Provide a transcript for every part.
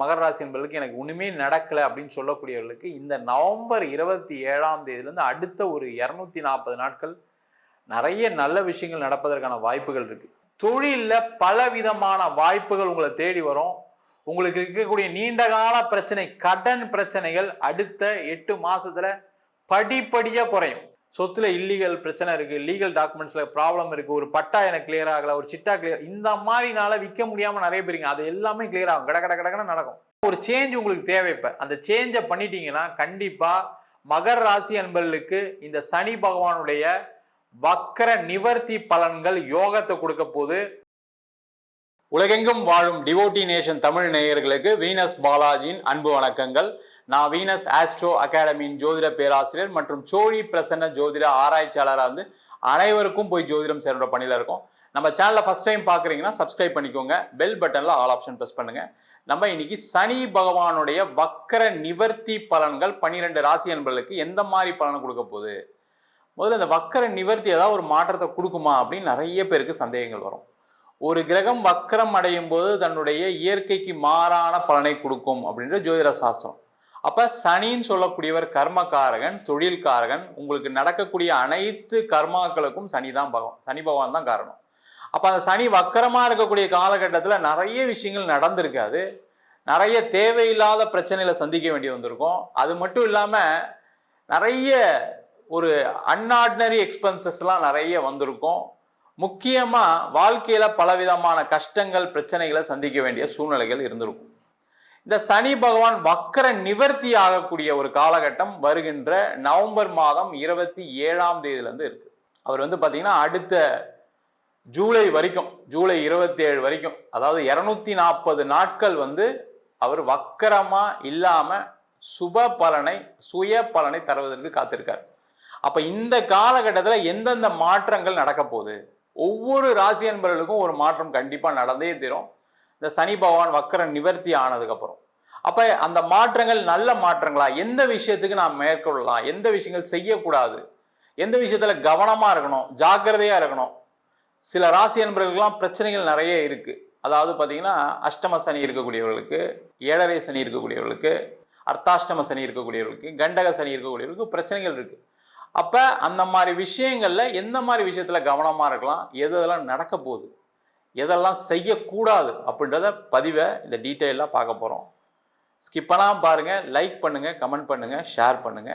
மகர ராசி என்பவர்களுக்கு எனக்கு ஒண்ணுமே நடக்கல அப்படின்னு சொல்லக்கூடியவர்களுக்கு இந்த நவம்பர் 27ஆம் தேதியிலிருந்து அடுத்த ஒரு 240 நாட்கள் நிறைய நல்ல விஷயங்கள் நடப்பதற்கான வாய்ப்புகள் இருக்கு. தொழில்ல பல விதமான வாய்ப்புகள் உங்களை தேடி வரும். உங்களுக்கு இருக்கக்கூடிய நீண்டகால பிரச்சனை, கடன் பிரச்சனைகள் அடுத்த 8 மாசத்துல படிப்படியா குறையும். சொத்துல இல்லீகல் பிரச்சனை இருக்கு, லீகல் டாக்குமெண்ட்ஸ்ல ப்ராப்ளம் இருக்கு, ஒரு பட்டா எனக்கு கிளியர் ஆகல, ஒரு சிட்டா கிளியர், இந்த மாதிரினால விற்க முடியாம நிறைய பேருங்க, அது எல்லாமே கிளியர் ஆகும், கடகடன்னு நடக்கும். ஒரு சேஞ்ச் உங்களுக்கு தேவை. இப்ப அந்த சேஞ்சை பண்ணிட்டீங்கன்னா கண்டிப்பா மகர ராசி அன்பர்களுக்கு இந்த சனி பகவானுடைய வக்கர நிவர்த்தி பலன்கள் யோகத்தை கொடுக்க போது. உலகெங்கும் வாழும் டிவோட்டி நேஷன் தமிழ் நேயர்களுக்கு வீனஸ் பாலாஜியின் அன்பு வணக்கங்கள். நான் வீனஸ் ஆஸ்ட்ரோ அகாடமியின் ஜோதிட பேராசிரியர் மற்றும் சோழி பிரசன்ன ஜோதிட ஆராய்ச்சியாளராக அனைவருக்கும் போய் ஜோதிடம் சேர்ந்த பணியில் இருக்கும். நம்ம சேனலை ஃபர்ஸ்ட் டைம் பார்க்குறீங்கன்னா சப்ஸ்கிரைப் பண்ணிக்கோங்க, பெல் பட்டனில் ஆல் ஆப்ஷன் ப்ரெஸ் பண்ணுங்க. நம்ம இன்னைக்கு சனி பகவானுடைய வக்கர நிவர்த்தி பலன்கள் 12 ராசி அன்பர்களுக்கு எந்த மாதிரி பலனை கொடுக்க போகுது. முதல்ல இந்த வக்கர நிவர்த்தி ஏதாவது ஒரு மாற்றத்தை கொடுக்குமா அப்படின்னு நிறைய பேருக்கு சந்தேகங்கள் வரும். ஒரு கிரகம் வக்கரம் அடையும் போது தன்னுடைய இயற்கைக்கு மாறான பலனை கொடுக்கும் அப்படின்ற ஜோதிட சாஸ்திரம். அப்ப சனின்னு சொல்லக்கூடியவர் கர்மகாரகன், தொழில்காரகன். உங்களுக்கு நடக்கக்கூடிய அனைத்து கர்மாக்களுக்கும் சனி பகவான் தான் காரணம். அப்ப அந்த சனி வக்கரமா இருக்கக்கூடிய காலகட்டத்துல நிறைய விஷயங்கள் நடந்திருக்காது, நிறைய தேவையில்லாத பிரச்சனைகளை சந்திக்க வேண்டி வந்திருக்கும். அது மட்டும் இல்லாம நிறைய ஒரு அன்ஆர்டினரி எக்ஸ்பென்சஸ்லாம் நிறைய வந்திருக்கும். முக்கியமா வாழ்க்கையில பலவிதமான கஷ்டங்கள், பிரச்சனைகளை சந்திக்க வேண்டிய சூழ்நிலைகள் இருந்திருக்கும். இந்த சனி பகவான் வக்கர நிவர்த்தி ஆகக்கூடிய ஒரு காலகட்டம் வருகின்ற நவம்பர் மாதம் 27ஆம் தேதியிலிருந்து இருக்கு. அவர் பாத்தீங்கன்னா அடுத்த ஜூலை வரைக்கும், ஜூலை 27 வரைக்கும், அதாவது 240 நாட்கள் அவர் வக்கரமா இல்லாம சுப பலனை, சுய பலனை தருவதற்கு காத்திருக்கார். அப்ப இந்த காலகட்டத்தில் எந்தெந்த மாற்றங்கள் நடக்க போகுது, ஒவ்வொரு ராசி அன்பர்களுக்கும் ஒரு மாற்றம் கண்டிப்பா நடந்தே தீரும் இந்த சனி பகவான் வக்கர நிவர்த்தி ஆனதுக்கு அப்புறம். அப்ப அந்த மாற்றங்கள் நல்ல மாற்றங்களா, எந்த விஷயத்துக்கு நாம் மேற்கொள்ளலாம், எந்த விஷயங்கள் செய்யக்கூடாது, எந்த விஷயத்துல கவனமா இருக்கணும், ஜாக்கிரதையா இருக்கணும். சில ராசி அன்பர்களுக்கெல்லாம் பிரச்சனைகள் நிறைய இருக்கு. அதாவது பாத்தீங்கன்னா அஷ்டம சனி இருக்கக்கூடியவர்களுக்கு, ஏழரை சனி இருக்கக்கூடியவர்களுக்கு, அர்த்தாஷ்டம சனி இருக்கக்கூடியவர்களுக்கு, கண்டக சனி இருக்கக்கூடியவர்களுக்கு பிரச்சனைகள் இருக்கு. அப்ப அந்த மாதிரி விஷயங்கள்ல எந்த மாதிரி விஷயத்துல கவனமா இருக்கலாம், எதெல்லாம் நடக்க போகுது, எதெல்லாம் செய்யக்கூடாது அப்படின்றத பதிவை இந்த டீட்டெயிலாக பார்க்க போறோம். ஸ்கிப் பண்ணாம பாருங்க, லைக் பண்ணுங்க, கமெண்ட் பண்ணுங்க, ஷேர் பண்ணுங்க.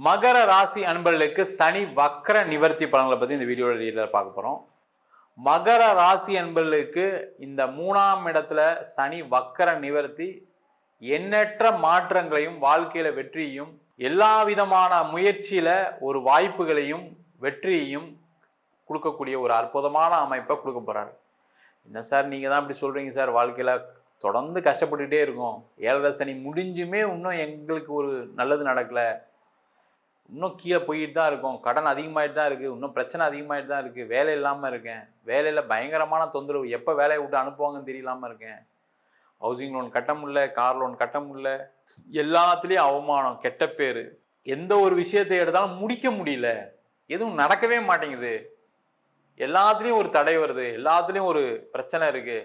மகர ராசி அன்பர்களுக்கு சனி வக்கர நிவர்த்தி பலன்களை பத்தி இந்த வீடியோல டீட்டெயிலாக பார்க்க போறோம். மகர ராசி அன்பர்களுக்கு இந்த 3ஆம் இடத்துல சனி வக்கர நிவர்த்தி எண்ணற்ற மாற்றங்களையும், வாழ்க்கையில வெற்றியையும், எல்லா விதமான முயற்சியில ஒரு வாய்ப்புகளையும் வெற்றியையும் கொடுக்கக்கூடிய ஒரு அற்புதமான அமைப்பை கொடுக்க போறாரு. என்ன சார் நீங்க தான் இப்படி சொல்றீங்க சார், வாழ்க்கையில தொடர்ந்து கஷ்டப்பட்டுட்டே இருக்கோம், 7.5 சனி முடிஞ்சுமே இன்னும் எங்களுக்கு ஒரு நல்லது நடக்கல, இன்னும் கீழே போயிட்டு தான் இருக்கோம், கடன் அதிகமாயிட்டு தான் இருக்கு, இன்னும் பிரச்சனை அதிகமாயிட்டு தான் இருக்கு, வேலை இல்லாம இருக்கேன், வேலையில பயங்கரமான தொந்தரவு, எப்ப வேலையை விட்டு அனுப்புவாங்கன்னு தெரியலாம இருக்கேன், ஹவுசிங் லோன் கட்ட முடியல, கார் லோன் கட்ட முடியல, எல்லாத்துலேயும் அவமானம், கெட்ட பேர், எந்த ஒரு விஷயத்தை எடுத்தாலும் முடிக்க முடியல, எதுவும் நடக்கவே மாட்டேங்குது, எல்லாத்துலேயும் ஒரு தடை வருது, எல்லாத்துலேயும் ஒரு பிரச்சனை இருக்கு,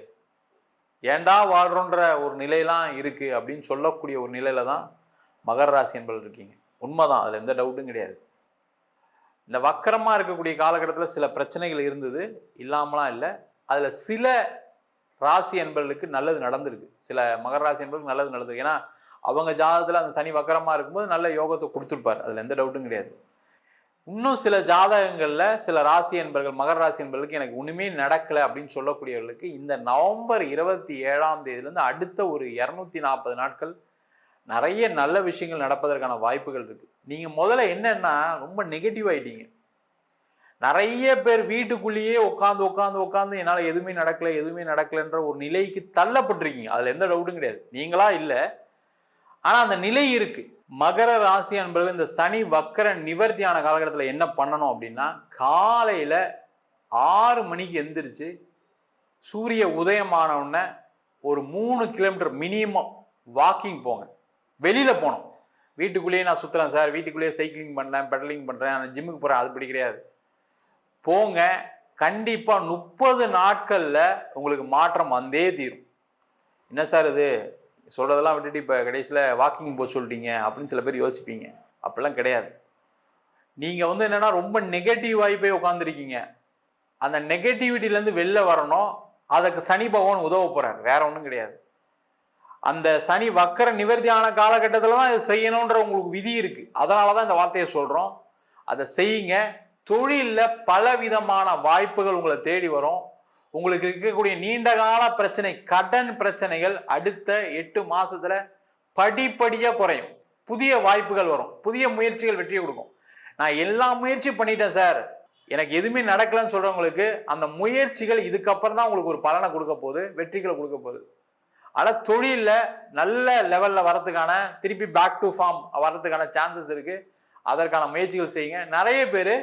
ஏண்டா வாழ்றோன்ற ஒரு நிலையெல்லாம் இருக்கு அப்படின்னு சொல்லக்கூடிய ஒரு நிலையில தான் மகர ராசி என்பவர்கள் இருக்கீங்க. உண்மைதான், அதுல எந்த டவுட்டும் கிடையாது. இந்த வக்கரமா இருக்கக்கூடிய காலகட்டத்தில் சில பிரச்சனைகள் இருந்தது, இல்லாமலாம் இல்லை. அதுல சில ராசி என்பர்களுக்கு நல்லது நடந்திருக்கு, சில மகர ராசி என்பர்களுக்கு நல்லது நடந்திருக்கு. ஏன்னா அவங்க ஜாதகத்துல அந்த சனி வக்கரமா இருக்கும்போது நல்ல யோகத்தை கொடுத்துருப்பார், அதுல எந்த டவுட்டும் கிடையாது. இன்னும் சில ஜாதகங்கள்ல சில ராசி என்பர்கள், மகர ராசி என்பர்களுக்கு எனக்கு ஒண்ணுமே நடக்கல அப்படின்னு சொல்லக்கூடியவர்களுக்கு இந்த நவம்பர் 27ஆம் தேதியிலிருந்து அடுத்த ஒரு 240 நாட்கள் நிறைய நல்ல விஷயங்கள் நடப்பதற்கான வாய்ப்புகள் இருக்கு. நீங்க முதல்ல என்னன்னா ரொம்ப நெகட்டிவ் ஆயிட்டீங்க. நிறைய பேர் வீட்டுக்குள்ளேயே உட்காந்து என்னால் எதுவுமே நடக்கலைன்ற ஒரு நிலைக்கு தள்ளப்பட்டிருக்கீங்க, அதுல எந்த டவுட்டும் கிடையாது. நீங்களா இல்லை, ஆனா அந்த நிலை இருக்கு. மகர ராசி அன்பர்கள் இந்த சனி வக்கர நிவர்த்தியான காலகட்டத்தில் என்ன பண்ணணும் அப்படின்னா, காலையில 6 மணிக்கு எந்திரிச்சு சூரிய உதயமான உடனே ஒரு 3 கிலோமீட்டர் மினிமம் வாக்கிங் போங்க, வெளியில போகணும். வீட்டுக்குள்ளேயே நான் சுத்துறேன் சார், வீட்டுக்குள்ளேயே சைக்கிளிங் பண்றேன், பெடலிங் பண்றேன், ஜிம்முக்கு போறேன், அதுபடி கிடையாது. போங்க, கண்டிப்பா 30 நாட்கள்ல உங்களுக்கு மாற்றம் வந்தே தீரும். என்ன சார் இது, சொல்கிறதெல்லாம் விட்டுட்டு இப்போ கடைசியில் வாக்கிங் போக சொல்லிட்டீங்க அப்படின்னு சில பேர் யோசிப்பீங்க. அப்படிலாம் கிடையாது. நீங்கள் வந்து என்னென்னா ரொம்ப நெகட்டிவாகி போய் உட்காந்துருக்கீங்க. அந்த நெகட்டிவிட்டிலேருந்து வெளில வரணும். அதுக்கு சனி பகவான் உதவ போகிறார், வேற ஒன்றும் கிடையாது. அந்த சனி வக்கர நிவர்த்தியான காலகட்டத்தில் தான் இதை செய்யணுன்ற உங்களுக்கு விதி இருக்குது. அதனால தான் இந்த வார்த்தையை சொல்கிறோம். அதை செய்யுங்க. தொழிலில் பலவிதமான வாய்ப்புகள் உங்களை தேடி வரும். உங்களுக்கு இருக்கக்கூடிய நீண்ட கால பிரச்சனை, கடன் பிரச்சனைகள் அடுத்த 8 மாசத்துல படிப்படியாக குறையும். புதிய வாய்ப்புகள் வரும். புதிய முயற்சிகள் வெற்றியை கொடுக்கும். நான் எல்லா முயற்சியும் பண்ணிட்டேன் சார், எனக்கு எதுவுமே நடக்கலன்னு சொல்றவங்களுக்கு அந்த முயற்சிகள் இதுக்கப்புறம் தான் உங்களுக்கு ஒரு பலனை கொடுக்க போகுது, வெற்றிகளை கொடுக்க போகுது. ஆனால் தொழிலில் நல்ல லெவலில் வரதுக்கான, திருப்பி பேக் டு ஃபார்ம் வரதுக்கான சான்சஸ் இருக்குது. அதற்கான முயற்சிகள் செய்யுங்க. நிறைய பேர்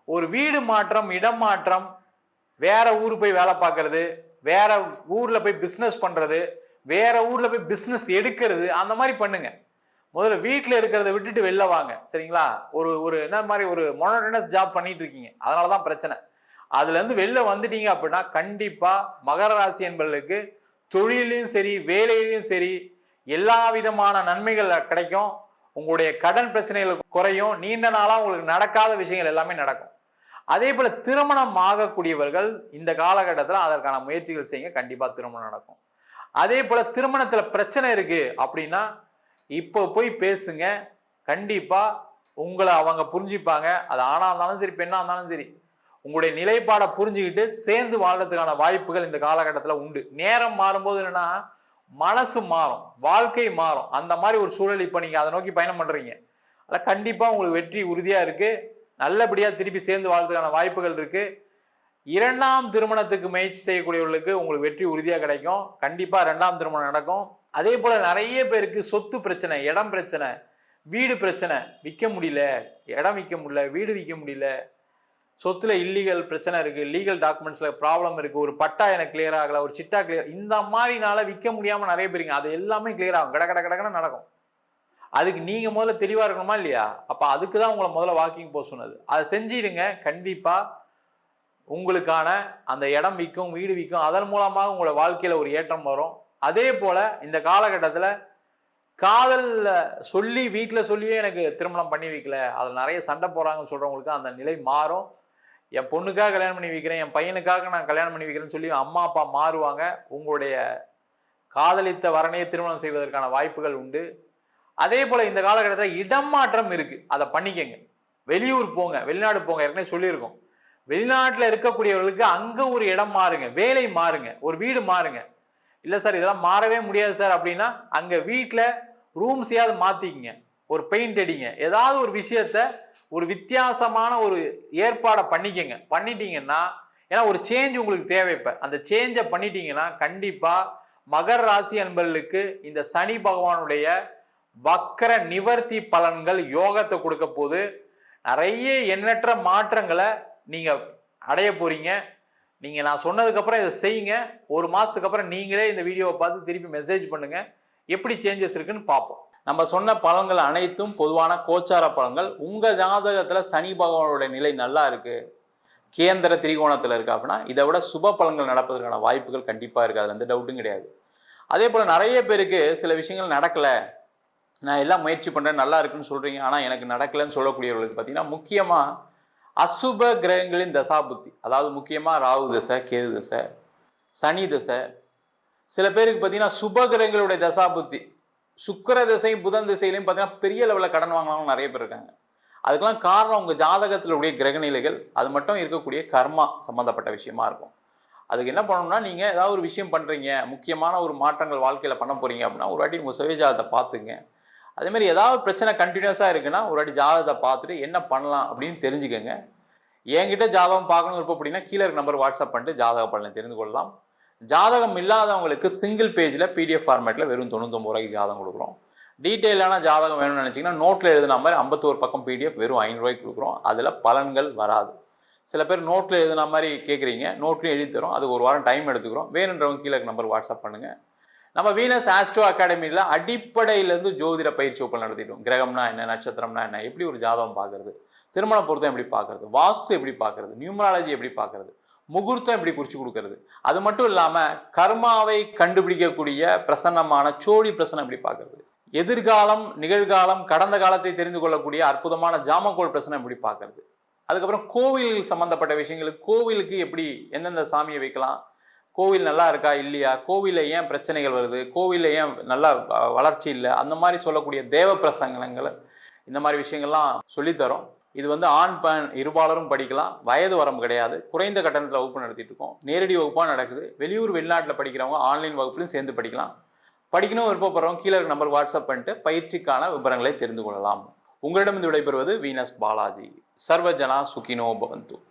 ஒரு வீடு மாற்றம், இடம் மாற்றம், வேற ஊர் போய் வேலை பார்க்கறது, வேற ஊரில் போய் பிஸ்னஸ் பண்ணுறது, வேற ஊரில் போய் பிஸ்னஸ் எடுக்கிறது, அந்த மாதிரி பண்ணுங்க. முதல்ல வீட்டில் இருக்கிறத விட்டுட்டு வெளில வாங்க, சரிங்களா? ஒரு என்ன மாதிரி ஒரு மோனோட்டனஸ் ஜாப் பண்ணிட்டு இருக்கீங்க, அதனால தான் பிரச்சனை. அதுலேருந்து வெளில வந்துட்டீங்க அப்படின்னா கண்டிப்பாக மகர ராசி என்பவர்களுக்கு தொழிலையும் சரி, வேலையிலையும் சரி, எல்லா விதமான நன்மைகள் கிடைக்கும். உங்களுடைய கடன் பிரச்சனைகள் குறையும். நீண்ட நாளாக உங்களுக்கு நடக்காத விஷயங்கள் எல்லாமே நடக்கும். அதே போல திருமணம் ஆகக்கூடியவர்கள் இந்த காலகட்டத்தில் அதற்கான முயற்சிகள் செய்யுங்க, கண்டிப்பாக திருமணம் நடக்கும். அதே போல திருமணத்தில் பிரச்சனை இருக்கு அப்படின்னா இப்போ போய் பேசுங்க, கண்டிப்பா உங்களை அவங்க புரிஞ்சுப்பாங்க. அது ஆணா இருந்தாலும் சரி, பெண்ணா இருந்தாலும் சரி, உங்களுடைய நிலைப்பாடை புரிஞ்சுக்கிட்டு சேர்ந்து வாழ்றதுக்கான வாய்ப்புகள் இந்த காலகட்டத்தில் உண்டு. நேரம் மாறும்போது என்னன்னா மனசு மாறும், வாழ்க்கை மாறும். அந்த மாதிரி ஒரு சூழல் இப்போ நீங்கள் அதை நோக்கி பயணம் பண்ணுறீங்க. அதில் கண்டிப்பாக உங்களுக்கு வெற்றி உறுதியாக இருக்குது. நல்லபடியாக திருப்பி சேர்ந்து வாழ்றதுக்கான வாய்ப்புகள் இருக்குது. 2ஆம் திருமணத்துக்கு முயற்சி செய்யக்கூடியவர்களுக்கு உங்களுக்கு வெற்றி உறுதியாக கிடைக்கும். கண்டிப்பாக 2ஆம் திருமணம் நடக்கும். அதே போல் நிறைய பேருக்கு சொத்து பிரச்சனை, இடம் பிரச்சனை, வீடு பிரச்சனை, விற்க முடியல, இடம் விற்க முடியல, வீடு விற்க முடியல, சொத்துல இல்லீகல் பிரச்சனை இருக்குது, லீகல் டாக்குமெண்ட்ஸில் ப்ராப்ளம் இருக்குது, ஒரு பட்டா எனக்கு கிளியர் ஆகலை, ஒரு சிட்டா கிளியர், இந்த மாதிரினால விற்க முடியாமல் நிறைய பேருங்க. அது எல்லாமே கிளியர் ஆகும், கடகடன்னு நடக்கும். அதுக்கு நீங்கள் முதல்ல தெளிவாக இருக்கணுமா இல்லையா? அப்போ அதுக்கு தான் உங்களை முதல்ல வாக்கிங் போக சொன்னது. அதை செஞ்சிடுங்க. கண்டிப்பாக உங்களுக்கான அந்த இடம் விற்கும், வீடு விற்கும். அதன் மூலமாக உங்களோட வாழ்க்கையில் ஒரு ஏற்றம் வரும். அதே போல் இந்த காலகட்டத்தில் காதலில் சொல்லி, வீட்டில் சொல்லியே எனக்கு திருமணம் பண்ணி வைக்கல, அதில் நிறைய சண்டை போகிறாங்கன்னு சொல்கிறவங்களுக்கு அந்த நிலை மாறும். என் பொண்ணுக்காக கல்யாணம் பண்ணி வைக்கிறேன், என் பையனுக்காக நான் கல்யாணம் பண்ணி வைக்கிறேன்னு சொல்லி அம்மா அப்பா மாறுவாங்க. உங்களுடைய காதலித்த வரனையை திருமணம் செய்வதற்கான வாய்ப்புகள் உண்டு. அதே போல் இந்த காலகட்டத்தில் இடம் மாற்றம் இருக்குது, அதை பண்ணிக்கங்க. வெளியூர் போங்க, வெளிநாடு போங்க. ஏற்கனவே சொல்லியிருக்கோம், வெளிநாட்டில் இருக்கக்கூடியவர்களுக்கு அங்கே ஒரு இடம் மாறுங்க, வேலை மாறுங்க, ஒரு வீடு மாறுங்க. இல்லை சார் இதெல்லாம் மாறவே முடியாது சார் அப்படின்னா அங்கே வீட்டில் ரூம்ஸையாவது மாற்றிக்கிங்க, ஒரு பெயிண்ட் அடிங்க, ஏதாவது ஒரு விஷயத்த, ஒரு வித்தியாசமான ஒரு ஏற்பாடை பண்ணிக்கங்க. பண்ணிட்டீங்கன்னா, ஏன்னா ஒரு சேஞ்ச் உங்களுக்கு தேவை. இப்போ அந்த சேஞ்சை பண்ணிட்டீங்கன்னா கண்டிப்பாக மகர ராசி அன்பர்களுக்கு இந்த சனி பகவானுடைய வக்கர நிவர்த்தி பலன்கள் யோகத்தை கொடுக்க போது நிறைய எண்ணற்ற மாற்றங்களை நீங்கள் அடைய போறீங்க. நீங்கள் நான் சொன்னதுக்கப்புறம் இதை செய்யுங்க. ஒரு மாதத்துக்கு அப்புறம் நீங்களே இந்த வீடியோவை பார்த்து திருப்பி மெசேஜ் பண்ணுங்கள், எப்படி சேஞ்சஸ் இருக்குன்னு பார்ப்போம். நம்ம சொன்ன பலன்கள் அனைத்தும் பொதுவான கோச்சார பலன்கள். உங்கள் ஜாதகத்தில் சனி பகவானோட நிலை நல்லா இருக்குது, கேந்திர திரிகோணத்தில் இருக்குது அப்படின்னா இதை விட சுப பலன்கள் நடப்பதற்கான வாய்ப்புகள் கண்டிப்பாக இருக்குது. அதில் எந்த டவுட்டும் கிடையாது. அதே போல் நிறைய பேருக்கு சில விஷயங்கள் நடக்கலை, நான் எல்லாம் முயற்சி பண்ணுறேன் நல்லா இருக்குன்னு சொல்கிறீங்க, ஆனால் எனக்கு நடக்கலைன்னு சொல்லக்கூடியவர்களுக்கு பார்த்தீங்கன்னா முக்கியமாக அசுப கிரகங்களின் தசாபுத்தி, அதாவது முக்கியமாக ராகு தசை, கேது தசை, சனி தசை. சில பேருக்கு பார்த்தீங்கன்னா சுப கிரகங்களுடைய தசாபுத்தி, சுக்கிர திசையும் புதன் திசையிலையும் பார்த்தீங்கன்னா பெரிய லெவலில் கடன் வாங்கினவங்க நிறைய பேர் இருக்காங்க. அதுக்கெல்லாம் காரணம் உங்கள் ஜாதகத்தில் உடைய கிரகநிலைகள், அது மட்டும் இருக்கக்கூடிய கர்மா சம்மந்தப்பட்ட விஷயமா இருக்கும். அதுக்கு என்ன பண்ணணும்னா, நீங்கள் ஏதாவது ஒரு விஷயம் பண்ணுறீங்க, முக்கியமான ஒரு மாற்றங்கள் வாழ்க்கையில் பண்ண போகிறீங்க அப்படின்னா ஒரு வாட்டி உங்கள் சுயஜாதத்தை பார்த்துங்க. அதேமாதிரி ஏதாவது பிரச்சனை கண்டினியூஸாக இருக்குன்னா ஒரு வாட்டி ஜாதகத்தை பார்த்துட்டு என்ன பண்ணலாம் அப்படின்னு தெரிஞ்சுக்கோங்க. என்கிட்ட ஜாதகம் பார்க்கணும் இருப்போம் அப்படின்னா கீழே இருக்க நம்பர் வாட்ஸ்அப் பண்ணிட்டு ஜாதக பலனை தெரிந்து கொள்ளலாம். ஜாதகம் இல்லாதவங்களுக்கு சிங்கிள் பேஜில் PDF ஃபார்மேட்டில் வெறும் 99 ரூபாய்க்கு ஜாதகம் கொடுக்குறோம். டீட்டெயிலான ஜாதகம் வேணும்னு நினச்சிங்கன்னா நோட்டில் எழுதின மாதிரி 51 பக்கம் PDF வெறும் 500 ரூபாய்க்கு கொடுக்குறோம். அதில் பலன்கள் வராது. சில பேர் நோட்டில் எழுதின மாதிரி கேட்குறீங்க, நோட்லேயும் எழுதி தரோம், அதுக்கு ஒரு வாரம் டைம் எடுத்துக்கிறோம். வேணுன்றவங்க கீழே நம்பர் வாட்ஸ்அப் பண்ணுங்கள். நம்ம வீனஸ் ஆஸ்ட்ரோ அகாடமியில் அடிப்படையிலேருந்து ஜோதிட பயிற்சி வகுப்பு நடத்திட்டோம். கிரகம்னா என்ன, நட்சத்திரம்னா என்ன, எப்படி ஒரு ஜாதகம் பார்க்குறது, திருமண பொருத்தம் எப்படி பார்க்குறது, வாஸ்து எப்படி பார்க்குறது, நியூமராலஜி எப்படி பார்க்குறது, முகூர்த்தம் எப்படி குறிச்சு கொடுக்கறது, அது மட்டும் இல்லாமல் கர்மாவை கண்டுபிடிக்கக்கூடிய பிரசன்னமான சோழி பிரசனம் எப்படி பார்க்கறது, எதிர்காலம் நிகழ்காலம் கடந்த காலத்தை தெரிந்து கொள்ளக்கூடிய அற்புதமான ஜாமக்கோள் பிரசனம் எப்படி பார்க்கறது, அதுக்கப்புறம் கோவில் சம்பந்தப்பட்ட விஷயங்களுக்கு கோவிலுக்கு எப்படி எந்தெந்த சாமியை வைக்கலாம், கோவில் நல்லா இருக்கா இல்லையா, கோவிலில் ஏன் பிரச்சனைகள் வருது, கோவிலில் ஏன் நல்லா வளர்ச்சி இல்லை, அந்த மாதிரி சொல்லக்கூடிய தேவ பிரசங்கங்கள், இந்த மாதிரி விஷயங்கள்லாம் சொல்லித்தரோம். இது வந்து ஆண் பெண் இருபாலரும் படிக்கலாம், வயது வரம்பு கிடையாது. குறைந்த கட்டணத்தில் வகுப்பு நடத்திட்டு இருக்கோம். நேரடி வகுப்பாக நடக்குது. வெளியூர் வெளிநாட்டில் படிக்கிறவங்க ஆன்லைன் வகுப்புலையும் சேர்ந்து படிக்கலாம். படிக்கணும் விருப்பப்படுறவங்க கீழே இருக்க நம்பருக்கு வாட்ஸ்அப் பண்ணிட்டு பயிற்சிக்கான விவரங்களை தெரிந்து கொள்ளலாம். உங்களிடம் விடைபெறுவது வீனஸ் பாலாஜி. சர்வஜனா சுகினோ பவந்து.